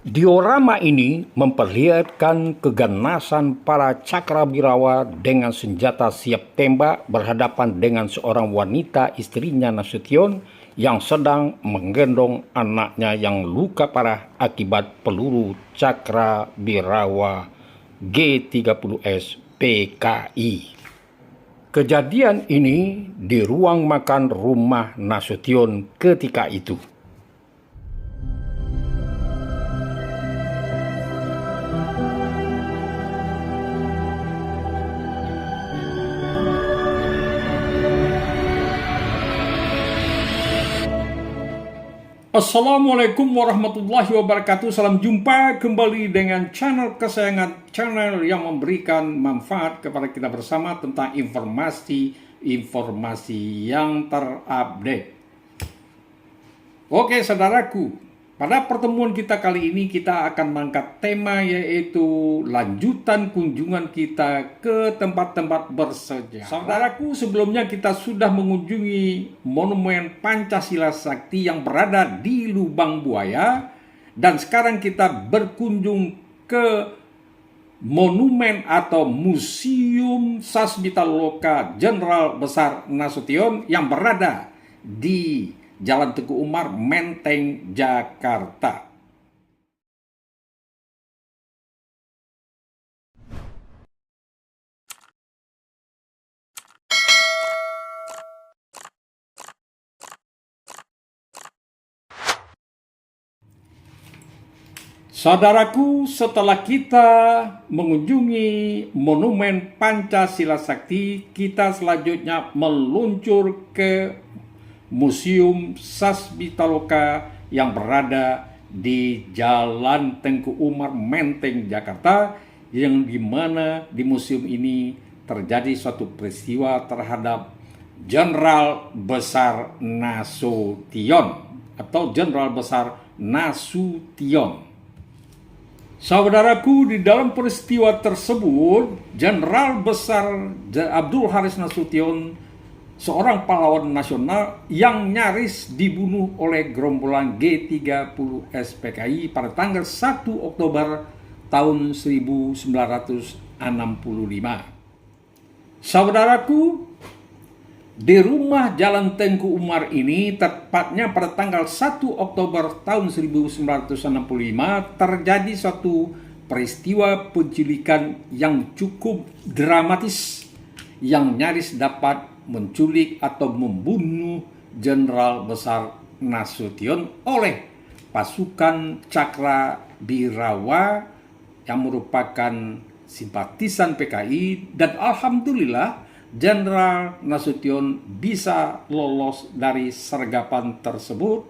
Diorama ini memperlihatkan keganasan para cakrawirawa dengan senjata siap tembak berhadapan dengan seorang wanita istrinya Nasution yang sedang menggendong anaknya yang luka parah akibat peluru cakrawirawa G30S PKI. Kejadian ini di ruang makan rumah Nasution ketika itu. Assalamualaikum warahmatullahi wabarakatuh. Salam jumpa kembali dengan channel kesayangan, channel yang memberikan manfaat kepada kita bersama tentang informasi yang terupdate. Oke saudaraku, pada pertemuan kita kali ini kita akan mengangkat tema yaitu lanjutan kunjungan kita ke tempat-tempat bersejarah. Saudaraku, sebelumnya kita sudah mengunjungi Monumen Pancasila Sakti yang berada di Lubang Buaya, dan sekarang kita berkunjung ke Monumen atau Museum Sasmitaloka Jenderal Besar Nasution yang berada di Jalan Teguh Umar, Menteng, Jakarta. Saudaraku, setelah kita mengunjungi Monumen Pancasila Sakti, kita selanjutnya meluncur ke Museum Sasmitaloka yang berada di Jalan Tengku Umar, Menteng, Jakarta, yang dimana di museum ini terjadi suatu peristiwa terhadap Jenderal Besar Nasution atau Jenderal Besar Nasution. Saudaraku, di dalam peristiwa tersebut, Jenderal Besar Abdul Haris Nasution, seorang pahlawan nasional yang nyaris dibunuh oleh gerombolan G30S PKI pada tanggal 1 Oktober tahun 1965. Saudaraku, di rumah Jalan Tengku Umar ini, tepatnya pada tanggal 1 Oktober tahun 1965, terjadi suatu peristiwa penculikan yang cukup dramatis yang nyaris dapat menculik atau membunuh Jenderal Besar Nasution oleh pasukan Cakrawirawa yang merupakan simpatisan PKI, dan alhamdulillah Jenderal Nasution bisa lolos dari sergapan tersebut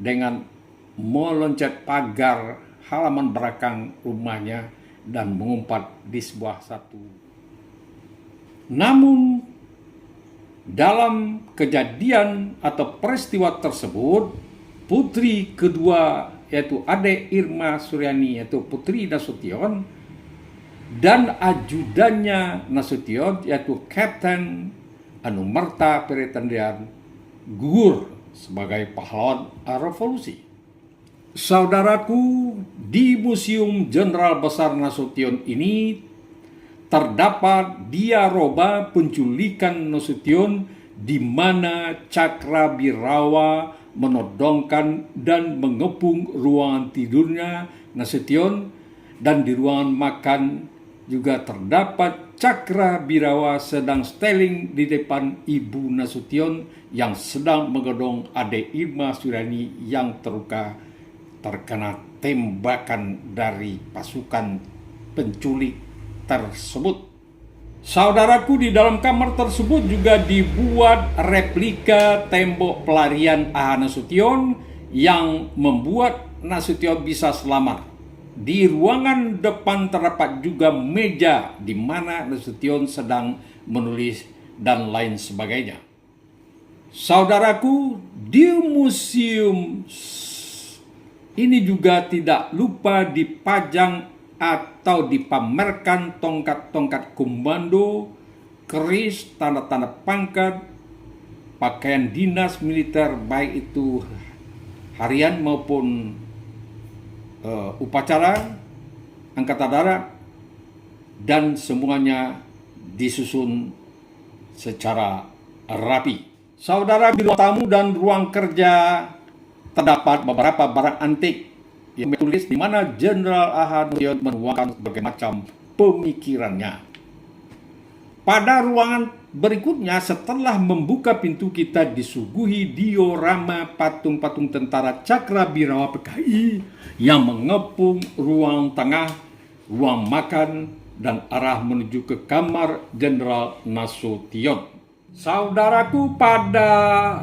dengan meloncat pagar halaman belakang rumahnya dan mengumpat di sebuah satu. Namun dalam kejadian atau peristiwa tersebut, putri kedua yaitu Ade Irma Suryani yaitu Putri Nasution dan ajudannya Nasution yaitu Kapten Anumerta Peretandian gugur sebagai pahlawan revolusi. Saudaraku, di Museum Jenderal Besar Nasution ini terdapat diaroba penculikan Nasution di mana Cakrawirawa menodongkan dan mengepung ruangan tidurnya Nasution, dan di ruangan makan juga terdapat Cakrawirawa sedang styling di depan ibu Nasution yang sedang menggendong Ade Irma Suryani yang terkena tembakan dari pasukan penculik tersebut. Saudaraku, di dalam kamar tersebut juga dibuat replika tembok pelarian A. Nasution yang membuat Nasution bisa selamat. Di ruangan depan terdapat juga meja di mana Nasution sedang menulis dan lain sebagainya. Saudaraku, di museum ini juga tidak lupa dipajang atau dipamerkan tongkat-tongkat komando, keris, tanda-tanda pangkat, pakaian dinas militer baik itu harian maupun upacara Angkatan Darat, dan semuanya disusun secara rapi. Saudara, di ruang tamu dan ruang kerja terdapat beberapa barang antik yang ditulis di mana Jenderal A.H. Nasution menuangkan berbagai macam pemikirannya. Pada ruangan berikutnya, setelah membuka pintu, kita disuguhi diorama patung-patung tentara Cakrabirawa PKI yang mengepung ruang tengah, ruang makan, dan arah menuju ke kamar Jenderal Nasution. Saudaraku, pada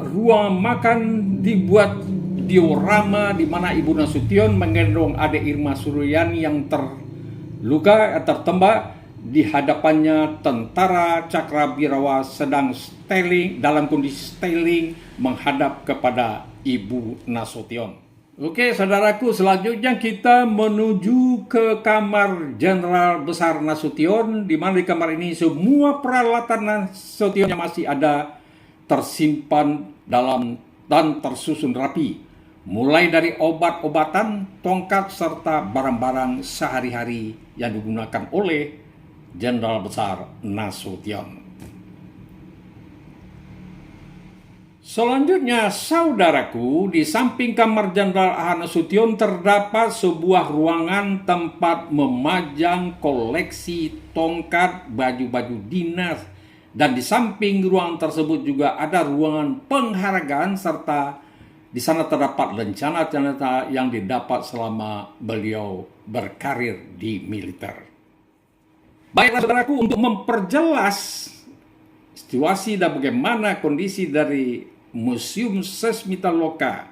ruang makan dibuat diorama di mana Ibu Nasution menggendong adik Irma Suryani yang terluka, tertembak. Di hadapannya tentara Cakrabirawa sedang dalam kondisi styling menghadap kepada Ibu Nasution. Oke, saudaraku, selanjutnya kita menuju ke kamar Jenderal Besar Nasution, di mana di kamar ini semua peralatan Nasution yang masih ada tersimpan dalam dan tersusun rapi, mulai dari obat-obatan, tongkat, serta barang-barang sehari-hari yang digunakan oleh Jenderal Besar Nasution. Selanjutnya, saudaraku, di samping kamar Jenderal A.H. Nasution terdapat sebuah ruangan tempat memajang koleksi tongkat, baju-baju dinas, dan di samping ruangan tersebut juga ada ruangan penghargaan, serta di sana terdapat lencana-lencana yang didapat selama beliau berkarir di militer. Baiklah, saudaraku, untuk memperjelas situasi dan bagaimana kondisi dari Museum Sasmitaloka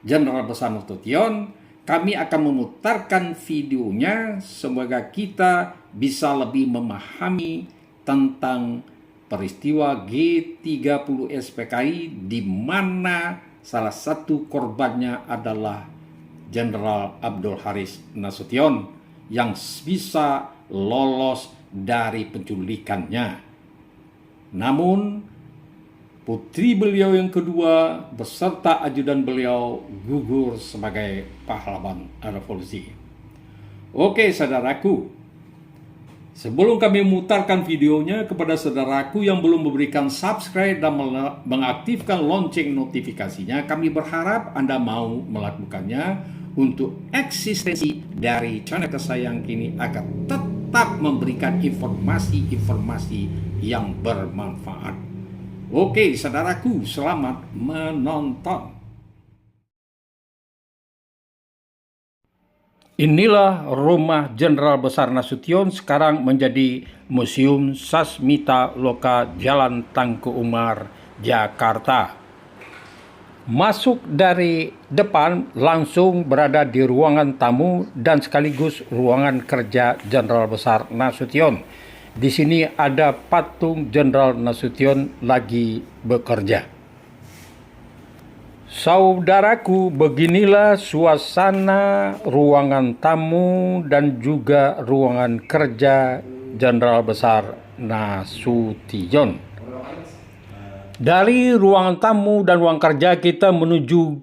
Jenderal Besar Nasution, kami akan memutarkan videonya. Semoga kita bisa lebih memahami tentang peristiwa G30 SPKI, di mana salah satu korbannya adalah Jenderal Abdul Haris Nasution yang bisa lolos dari penculikannya. Namun putri beliau yang kedua beserta ajudan beliau gugur sebagai pahlawan revolusi. Oke, saudaraku, sebelum kami memutarkan videonya, kepada saudaraku yang belum memberikan subscribe dan mengaktifkan lonceng notifikasinya, kami berharap Anda mau melakukannya untuk eksistensi dari channel kesayangan ini agar tetap memberikan informasi-informasi yang bermanfaat. Oke, saudaraku, selamat menonton. Inilah rumah Jenderal Besar Nasution, sekarang menjadi Museum Sasmitaloka, Jalan Tangku Umar, Jakarta. Masuk dari depan langsung berada di ruangan tamu dan sekaligus ruangan kerja Jenderal Besar Nasution. Di sini ada patung Jenderal Nasution lagi bekerja. Saudaraku, beginilah suasana ruangan tamu dan juga ruangan kerja Jenderal Besar Nasution. Dari ruangan tamu dan ruang kerja kita menuju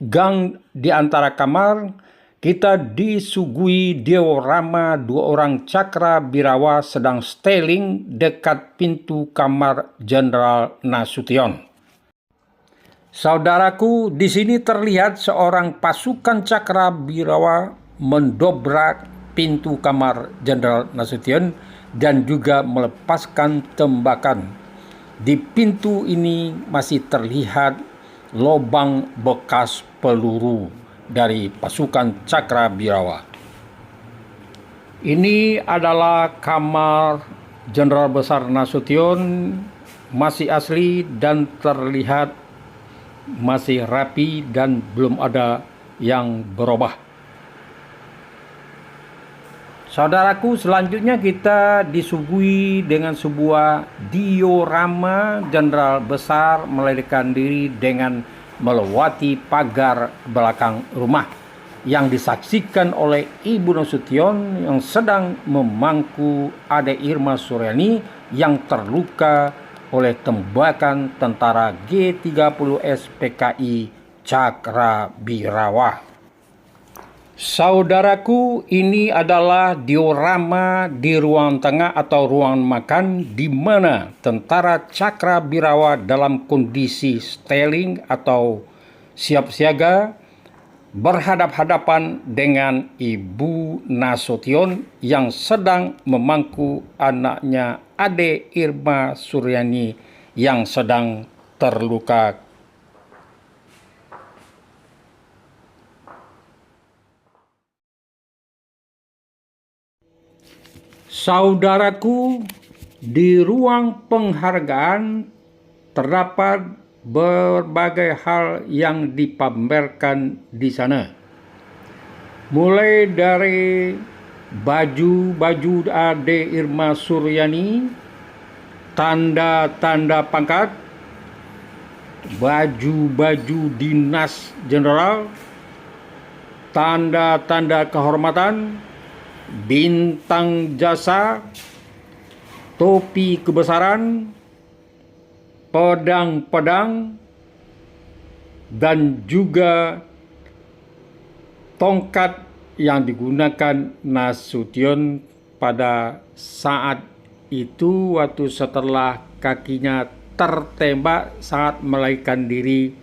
gang di antara kamar. Kita disuguhi diorama dua orang Cakrabirawa sedang styling dekat pintu kamar Jenderal Nasution. Saudaraku, di sini terlihat seorang pasukan Cakrabirawa mendobrak pintu kamar Jenderal Nasution dan juga melepaskan tembakan. Di pintu ini masih terlihat lubang bekas peluru dari pasukan Cakrabirawa. Ini adalah kamar Jenderal Besar Nasution, masih asli dan terlihat masih rapi dan belum ada yang berubah. Saudaraku, selanjutnya kita disuguhi dengan sebuah diorama Jenderal Besar melarikan diri dengan melewati pagar belakang rumah yang disaksikan oleh Ibu Nasution yang sedang memangku adik Irma Suryani yang terluka oleh tembakan tentara G30 SPKI Cakrabirawa. Saudaraku, ini adalah diorama di ruang tengah atau ruang makan di mana tentara Cakrabirawa dalam kondisi styling atau siap siaga berhadap-hadapan dengan Ibu Nasution yang sedang memangku anaknya Ade Irma Suryani yang sedang terluka. Saudaraku, di ruang penghargaan terdapat berbagai hal yang dipamerkan di sana. Mulai dari baju-baju Ade Irma Suryani, tanda-tanda pangkat, baju-baju dinas jenderal, tanda-tanda kehormatan, bintang jasa, topi kebesaran, pedang-pedang, dan juga tongkat yang digunakan Nasution pada saat itu waktu setelah kakinya tertembak saat melarikan diri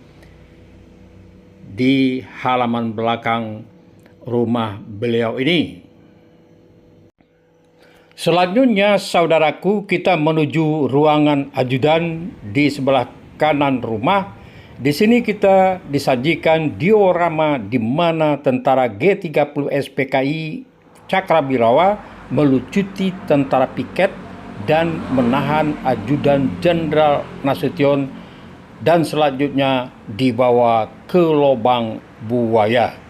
di halaman belakang rumah beliau ini. Selanjutnya, saudaraku, kita menuju ruangan ajudan di sebelah kanan rumah. Di sini kita disajikan diorama di mana tentara G30 SPKI Cakrabirawa melucuti tentara piket dan menahan ajudan Jenderal Nasution dan selanjutnya dibawa ke lubang buaya.